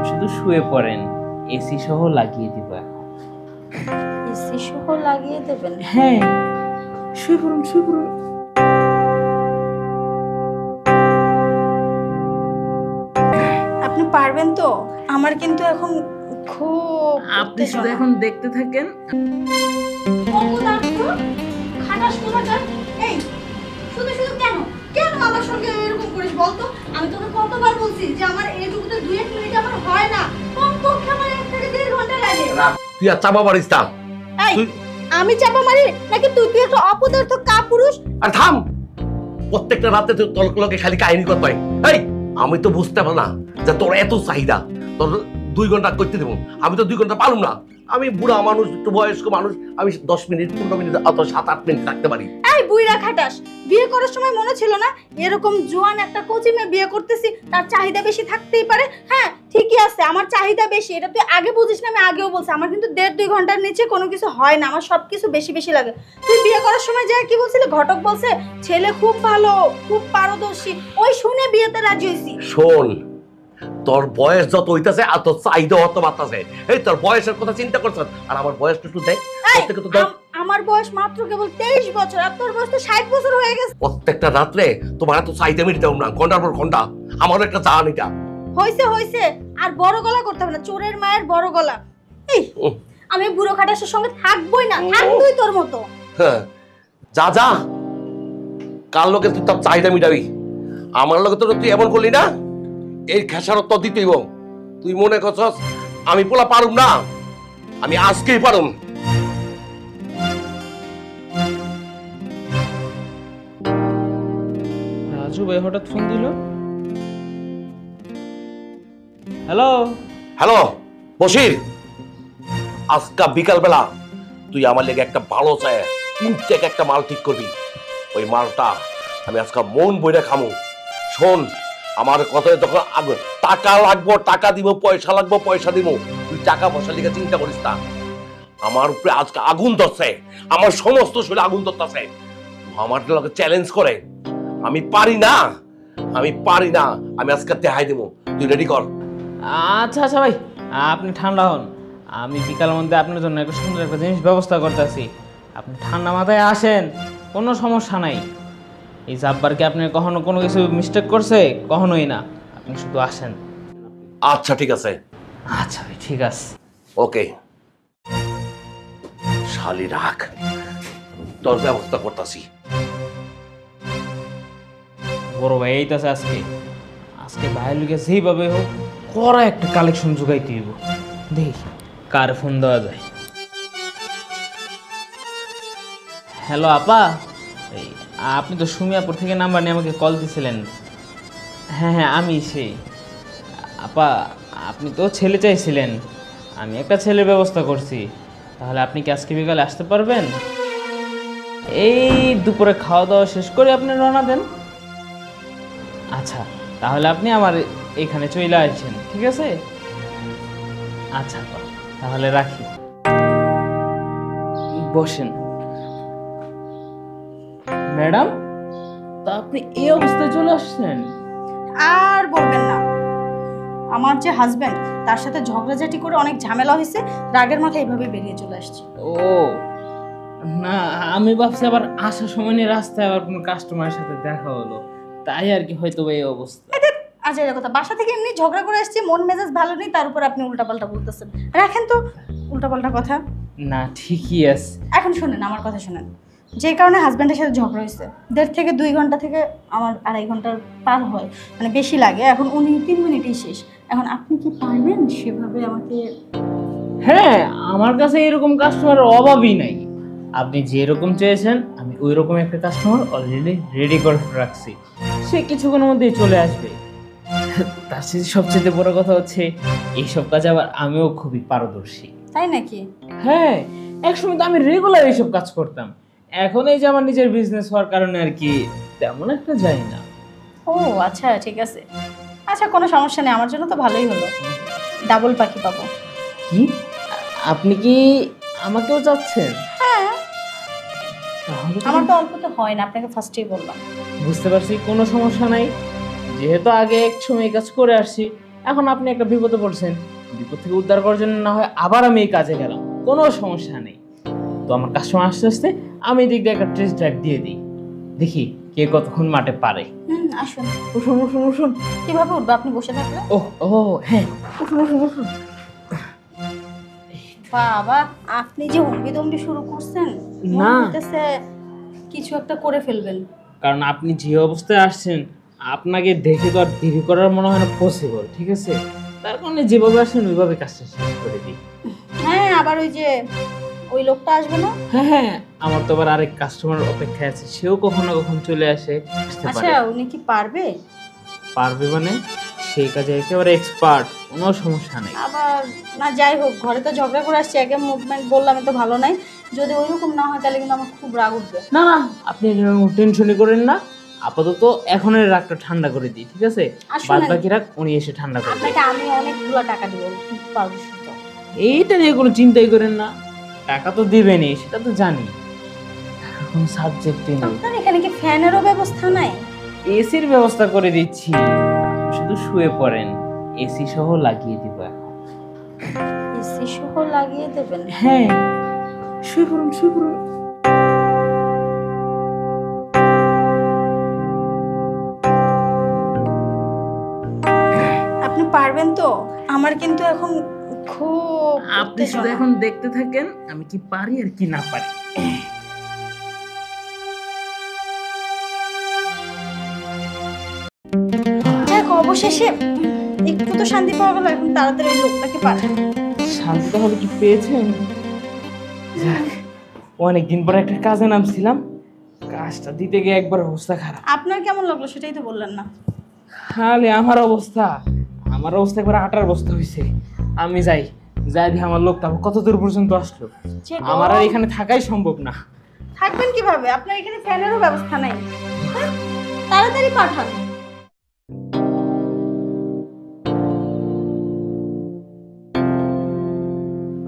শুধু শুয়ে পড়েন, এসি সহ লাগিয়ে দিব এখন। এসি সহ লাগিয়ে দেবেন? হ্যাঁ, শুয়ে পড়ুন শুয়ে পড়ুন। আপনি পারবেন তো? আমার কিন্তু এখন খুব আপনি শুধু এখন দেখতে থাকেন। খাটাস কোথাকার। এই শুধু শুধু কেন কেন আমার সঙ্গে এরকম করিস বলতো? আমি তোকে কতবার বলছি যে আমার এইটুকুতে 2-1 মিনিট আমার হয় না, কমপক্ষে আমার 1 থেকে 1.5 ঘন্টা লাগে। তুই আর চাপা পারিস না। এই আমি চাপা মারি নাকি তুই? তুই একটা অপদার্থ কাপুরুষ। আর থাম, প্রত্যেকটা রাতে তুই তলকলকে খালি কাহিনী করতে হয়। এই আমি তো বুঝতে পারলাম না যে তোর এত চাহিদা, তোর 2 ঘন্টা করতে দেবো। আমি তো 2 ঘন্টা পারুম না। আমি বুড়া মানুষ, একটু বয়স্ক মানুষ, আমি 10 মিনিট 15 মিনিট অত 7-8 মিনিট থাকতে পারি। এই বুইরা খাটাস, বিয়ে করার সময় মনে ছিল না এরকম জোয়ান একটা কোচি মেয়ে বিয়ে করতেছি, তার চাহিদা বেশি থাকতেই পারে? হ্যাঁ ঠিকই আছে, আমার চাহিদা বেশি, এটা তুই আগে বুঝিস না? আমি আগেও বলছি আমার কিন্তু 1.5-2 ঘন্টার নিচে কোনো কিছু হয় না, আমার সবকিছু বেশি বেশি লাগে। তুই বিয়ে করার সময় যা কি বলছিলি? ঘটক বলছে ছেলে খুব ভালো, খুব পারদর্শী, ওই শুনে বিয়েতে রাজি হইছি। শোন, তোর বয়স যত হইতাছে আর তোর চাহিদা অত বাড়তাছে। এই তোর বয়সের কথা চিন্তা করছ, আর আমার বয়সটা একটু দেখ। প্রত্যেকটা তো দেখ, আমার বয়স মাত্র কেবল 23 বছর, আর তোর বয়স তো 60 বছর হয়ে গেছে। প্রত্যেকটা রাত্রে তোমার এত চাহিদা মিটতে না, ঘন্টার পর ঘন্টা। আমার একটা চান এটা। হইছে হইছে, আর বড় গলা করতে হবে না, চোরের মায়ের বড় গলা। এই আমি বুড়ো খাটাসের সঙ্গে থাকবই না, থাকবই তোর মতো। হ্যাঁ, যা যা, কার লোকে তুই তার চাহিদা মিটাবি। আমার লোকে তো তুই এমন করলি না, এই খেসারত তো দিতেইব। তুই মনে করছস আমি পোলা পারুম না? আমি আজকেই পারুম। রাজু ভাই হঠাৎ ফোন দিল। হ্যালো। হ্যালো বশির, আজকা বিকাল বেলা তুই আমার লেগে একটা ভালো চায় ইনটেক একটা মাল ঠিক করবি। ওই মালটা আমি আজকে মন বইরা খামু। শোন, আমার কথায় তখন টাকা লাগবো, টাকা দিব, পয়সা লাগবো, পয়সা দিব। তুই টাকা পয়সার লিগে চিন্তা করিস না। আমার উপরে আজকে আগুন ধরছে, আমার সমস্ত শরীরে আগুন ধরতেছে। আমার লোকে চ্যালেঞ্জ করে, আমি পারি না, আমি পারি না। আমি আজকে দেখাই দেবো, তুই রেডি কর। আচ্ছা আচ্ছা ভাই, আপনি ঠান্ডা হন। আমি বিকালের মধ্যে আপনার জন্য একটা সুন্দর একটা জিনিস ব্যবস্থা করতেছি। আপনি ঠান্ডা মাথায় আসেন, কোনো সমস্যা নাই। এই জাব্বার কি আপনি কখনো কোনো কিছু মিস্টেক করছে? কখনোই না। আপনি শুধু আসেন। আচ্ছা ঠিক আছে। আচ্ছা ভাই ঠিক আছে। ওকে, শালি রাখ, তোর ব্যবস্থা করতেছি। বড় ভাই এইটাছে আজকে আজকে ভাইয়ের লিগে যেইভাবে হোক করা একটা কালেকশন জোগাইতে হইব। দেখি কার ফোন দেওয়া যায়। হ্যালো আপা, এই আপনি তো সুমিয়াপুর থেকে নাম্বার নিয়ে আমাকে কল দিয়েছিলেন। হ্যাঁ হ্যাঁ আমি সেই আপা, আপনি তো ছেলে চাইছিলেন, আমি একটা ছেলের ব্যবস্থা করছি। তাহলে আপনি কি আজকে বিকালে আসতে পারবেন? এই দুপুরে খাওয়া দাওয়া শেষ করে আপনি রওনা দেন। আচ্ছা, তাহলে আপনি আমার এখানে চলে আসছেন, ঠিক আছে? আচ্ছা আপা, তাহলে রাখি। বসেন। ম্যাডাম, তা আপনি এই অবস্থায় চলে আসছেন? আর বলবেন না, আমার যে হাজবেন্ড তার সাথে ঝগড়াঝাটি করে অনেক ঝামেলা হয়েছে, রাগের মাথায় এইভাবে বেরিয়ে চলে আসছে। ও না, আমি ভাবছি আবার আসার সময় নিয়ে রাস্তায় আবার কোনো কাস্টমারের সাথে দেখা হলো, তাই আর কি হয়তো এই অবস্থা। আচ্ছা এর কথা, বাসা থেকে এমনি ঝগড়া করে আসছি, মন মেজাজ ভালো নেই, তার উপর আপনি উল্টাপাল্টা বলতেছেন। রাখেন তো উল্টাপাল্টা কথা। না ঠিকই আছে। এখন শুনেন, আমার কথা শুনেন। যে কারণে হাজব্যান্ডের সাথে ঝগড়া হয়েছে, 1.5 থেকে 2 ঘন্টা থেকে আমার 2.5 ঘন্টার পার হয়, মানে বেশি লাগে। এখন উনি 3 মিনিটেই শেষ। এখন আপনি কি পারবেন সেভাবে আমাকে? হ্যাঁ, আমার কাছে এরকম কাস্টমারের অভাবই নাই। আপনি যেরকম চেয়েছেন আমি ওই রকম একটা কাস্টমার অলরেডি রেডি করে রাখছি, সে কিছুক্ষণের মধ্যেই চলে আসবে। তার সাথে সবচেয়ে বড় কথা হচ্ছে এইসব কাজে আবার আমিও খুবই পারদর্শী। তাই নাকি? হ্যাঁ, একসময় তো আমি রেগুলার এইসব কাজ করতাম, এখন এই যে আমার নিজের বিজনেস হওয়ার কারণে আর কি তেমন একটা যাই না। ও আচ্ছা ঠিক আছে, আচ্ছা কোনো সমস্যা নেই, আমার জন্য তো ভালোই হলো, ডাবল পাখি পাবো। কি আপনি কি আমাকেও চাচ্ছেন? হ্যাঁ, তাহলে তো আমার তো অল্পতে হয় না, আপনাকে ফার্স্টেই বললাম। বুঝতে পারছি, কোনো সমস্যা নাই। যেহেতু আগে এক সময় এই কাজ করে আসছি, এখন আপনি একটা বিপদে পড়ছেন, বিপদ থেকে উদ্ধার করার জন্য না হয় আবার আমি এই কাজে গেলাম, কোনো সমস্যা নেই। তো আমার কাস্টমার আসতে আসতে আমি দিক দিয়ে একটা টেস্ট ড্রাইভ দিয়ে দিই, দেখি কে কতক্ষণ মাঠে পারে। আসুন। উঠুন উঠুন উঠুন। কিভাবে উঠবো আপনি বসে থাকলে? ও ও হ্যাঁ, উঠুন উঠুন উঠুন। বাবা, আপনি যে হম্বিদম্বি শুরু করছেন, না। মনে হইতেছে কিছু একটা করে ফেলবেন। কারণ আপনি যে অবস্থায় আসছেন, আপনাকে দেখে তো আর দেরি করার মনে হয় না পসিবল, ঠিক আছে? তার কারণে যেভাবে আসেন ওইভাবে কাজটা শেষ করে দিই। হ্যাঁ, আবার ওই যে ওই লোকটা আসবে না? হ্যাঁ হ্যাঁ, আমার তো আবার আরেক কাস্টমার অপেক্ষায় আছে, সেও কখনো কখন চলে আসে, আসতে আচ্ছা, পারে। উনি কি পারবে? পারবে মানে? সেই কাজে একেবারে এক্সপার্ট, কোনো সমস্যা নেই। আবার না, যাই হোক, ঘরে তো ঝগড়া করে আসছে, আগে মুভমেন্ট বললাম তো ভালো নাই। যদি ওইরকম না হয় তাহলে কিন্তু আমার খুব রাগ উঠবে। না না, আপনি টেনশনই করেন না, আপাতত এখনের রাগটা ঠান্ডা করে দিই, ঠিক আছে? আসলে বাদ বাকি রাগ উনি এসে ঠান্ডা করে আপনাকে দেয়। আমি অনেকগুলো টাকা দিব, কিন্তু পারবো শুধু। এইটা নিয়ে কোনো চিন্তাই করেন না, টাকা তো দিবেনই, সেটা তো জানি, টাকার কোনো সাবজেক্টই নেই। আপনার এখানে কি ফ্যানেরও ব্যবস্থা নাই? এসির ব্যবস্থা করে দিচ্ছি, শুধু শুয়ে পড়েন, এসি সহ লাগিয়ে দিব এখন। এসি সহ লাগিয়ে দেবেন? হ্যাঁ, শুয়ে পড়ুন শুয়ে পড়ুন। আপনি পারবেন তো? আমার কিন্তু এখন খুব আপনি শুধু এখন দেখতে থাকেন আমি কি পারি আর কি না পারি। যাক, অবশেষে একটু তো শান্তি পাওয়া গেল। এখন তাড়াতাড়ি ওই লোকটাকে পাঠান। শান্ত হবে কি পেয়েছেন? যাক, অনেকদিন পরে একটা কাজে নামছিলাম, কাজটা দিতে গিয়ে একবার অবস্থা খারাপ। আপনার কেমন লাগলো সেটাই তো বললেন না। খালি আমার অবস্থা একবার আটার অবস্থা হয়েছে। আমি যাই দেখি আমার লোকটা কত দূর পর্যন্ত আসলো। যে আমার আর গরম। এখানে থাকাই সম্ভব না। থাকবেন কিভাবে? আপনার এখানে ফ্যানেরও ব্যবস্থা নাই। হ্যাঁ? তাড়াতাড়ি পাঠান।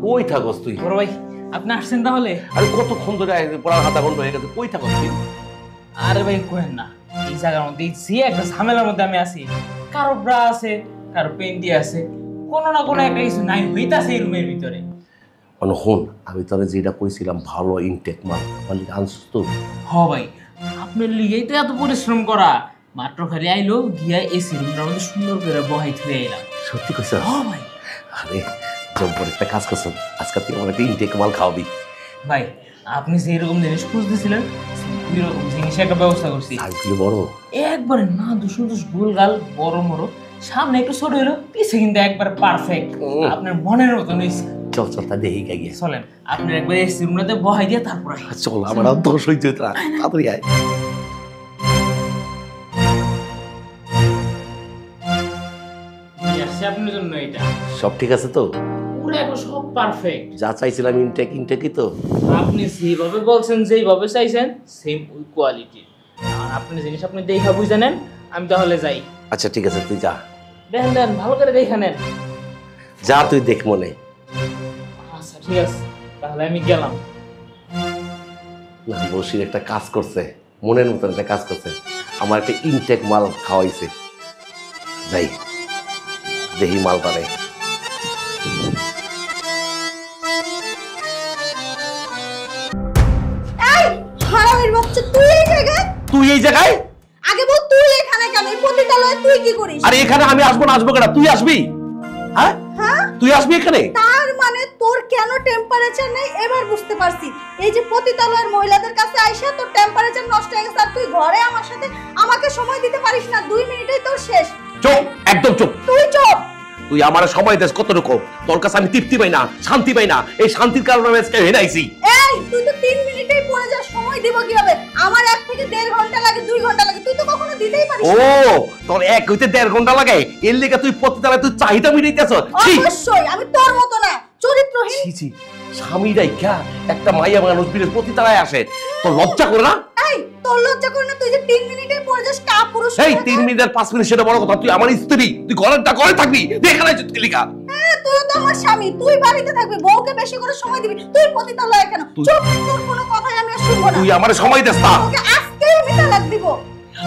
কই থাকস তুই? বড় ভাই, আপনি আসছেন তাহলে? আরে কতক্ষণ ধরে পড়ার হাতা ঘন্টা হয়ে গেছে, কই থাকস তুই? আরে ভাই কোহেন না, এই জায়গার মধ্যে যে একটা ঝামেলার মধ্যে আমি আছি। কারো ব্রা আছে, কারো পেন্টি আছে, কোনো না কোনো একটা কিছু নাই হইতাছে এই রুমের ভিতরে। হন, আমি তোরে যেটা কইছিলাম ভালো ইনটেক মাল মানে আনছিস তো? হ ভাই, আপনার লিগেই তো এত পরিশ্রম করা। মাত্র খালি আইলো গিয়া এসি রুমটার মধ্যে সুন্দর করে বহাই থুয়ে এলাম। সত্যি কইছ? হ ভাই। আরে জব্বর একটা কাজ করছ, আজকে তুই আমার একটা ইনটেক মাল খাওয়াবি। ভাই, আপনি যে এরকম জিনিস খুঁজতেছিলেন এরকম জিনিস একটা ব্যবস্থা করছি। সাইজগুলো বড়? একবারে না দুশো গোল গাল বড় মড়ো, সামনে একটু ছোট হলো, পিছে কিন্তু একবার পারফেক্ট আপনার মনের মতন হয়েছে। চল চল, তা দেখি গিয়ে। চলেন, আপনার একবার এসি রুমটাতে বহাই দিয়ে তারপর আসি। চল, আমার আর দোষ হইছে, তাড়াতাড়ি আয়। নিয়ে আসছি আপনার জন্য এটা। সব ঠিক আছে তো? পুরো একবার সব পারফেক্ট। যা চাইছিলাম ইনটেকই তো? আপনি যেভাবে বলছেন, যেভাবে চাইছেন সেম ওই কোয়ালিটি। আর আপনি জিনিস আপনি দেখা বুঝে নেন, আমি তাহলে যাই। আচ্ছা ঠিক আছে, তুই যা। দেন ভালো করে দেখা নেন। যা, তুই দেখ মনে। আচ্ছা ঠিক আছে, তাহলে আমি গেলাম। না, বসির একটা কাজ করছে, মনের মতন একটা কাজ করছে, আমার একটা ইনটেক মাল খাওয়াইছে। যাই দেখি মাল পারে। এই হারামির বাচ্চা, তুই এই জায়গায়? তুই এই জায়গায়? আগে বল, তুই এখানে কেন? এই পতিতালয়ে তুই কি করিস? আরে এখানে আমি আসবো না, আসবো কেন? তুই আসবি? হ্যাঁ, হ্যাঁ? তুই আসবি এখানে? তার মানে তোর কেন টেম্পারেচার নেই এবার বুঝতে পারছি। এই যে পতিতালয়ের মহিলাদের কাছে আইসা তোর টেম্পারেচার নষ্ট হয়ে গেছে, আর তুই ঘরে আমার সাথে আমাকে সময় দিতে পারিস না। 2 মিনিটেই তোর শেষ। চুপ, একদম চুপ। তুই চুপ। তুই আমার সময় দেশ কতটুকু? তোর কাছে আমি তৃপ্তি পাই না, শান্তি পাই না। এই শান্তির কারণে আমি আজকে হেনাইছি। এই তুই তো 3 মিনিটেই পড়ে যা, সময় দিব কিভাবে? আমার 1 থেকে 1.5 ঘন্টা লাগে, 2 ঘন্টা লাগে, তুই তো কখনো দিতেই পারিস ও, না। তোর 1 হইতে 1.5 ঘন্টা লাগে? এর লেগে তুই প্রতিদিন তুই চাহিদা মিটাইতেছ? অবশ্যই আমি তোর মতো না, চরিত্রহীন। ছি ছি, স্বামী রাইখা একটা মাইয়া মানুষ বিরে প্রতিতালায় আসে, তোর লজ্জা করে না? এই তোর লজ্জা করে না? তুই যে 3 মিনিটেই পড়ে যাস, কাপুরুষ। এই 3 মিনিট আর 5 মিনিট সেটা বড় কথা, তুই আমার স্ত্রী, তুই ঘরেরটা ঘরে থাকবি, দেখালে লিখা। হ্যাঁ, তুই তো আমার স্বামী, তুই বাড়িতে থাকবি, বউকে বেশি করে সময় দিবি। তুই পতিতালয়ে কেন? চুপ, তোর কোনো কথাই আমি আর শুনবো না। তুই আমার সময় দেস না, তোকে আজকেই আমি তালাক দিব।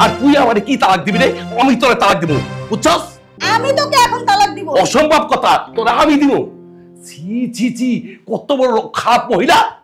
আর তুই আমারে কি তালাক দিবি রে? আমি তোরে তালাক দিব, বুঝছস? আমি তোকে এখন তালাক দিব। অসম্ভব কথা, তোরা আমি দিব। ছি ছি ছি, কত বড় খারাপ মহিলা।